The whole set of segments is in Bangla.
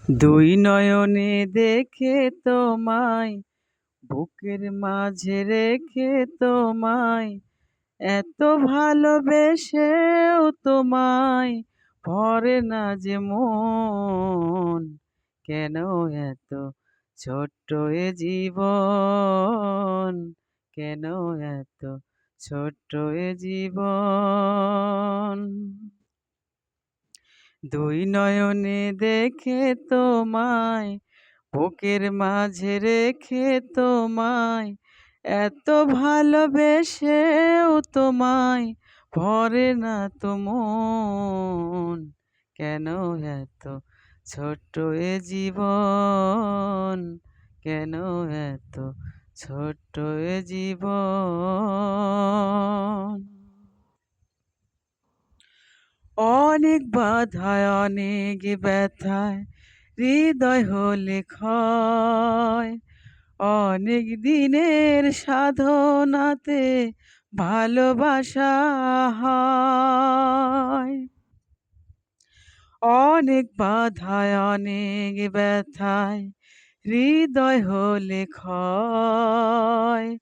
দুই নয়নে দেখে তোমায়, বুকের মাঝে রেখে তোমায়, এত ভালোবেসেও তোমায় ভরে না যে মন। কেন এত ছোট্ট এ জীবন, কেন এত ছোট্ট এ জীবন। দুই নয়নে দেখে তোমায়, বুকের মাঝে রেখে তোমায়, এত ভালোবেসেও তোমায় ভরে না তো মন। কেন এত ছোট্ট এ জীবন, কেন এত ছোট্ট এ জীবন। অনেক বাধায় অনেক ব্যথায় হৃদয় হলে ক্ষয়, অনেক দিনের সাধনাতে ভালোবাসা হয়। অনেক বাধায় অনেক ব্যথায় হৃদয় হলে ক্ষয়,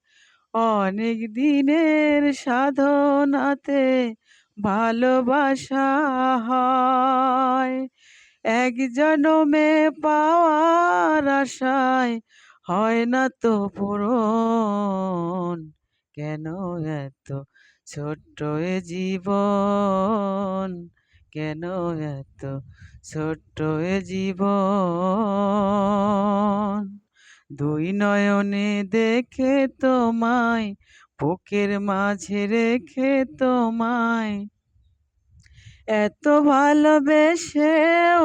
অনেক দিনের সাধনাতে ভালোবাসা হয়। এক জনমে পাওয়ার আশায় হয় না তো পূরণ। কেন এত ছোট্ট এ জীবন, কেন এত ছোট্ট এ জীবন। দুই নয়নে দেখে তোমায়, বুকের মাঝে রেখে তোমায়, এত ভালোবেসেও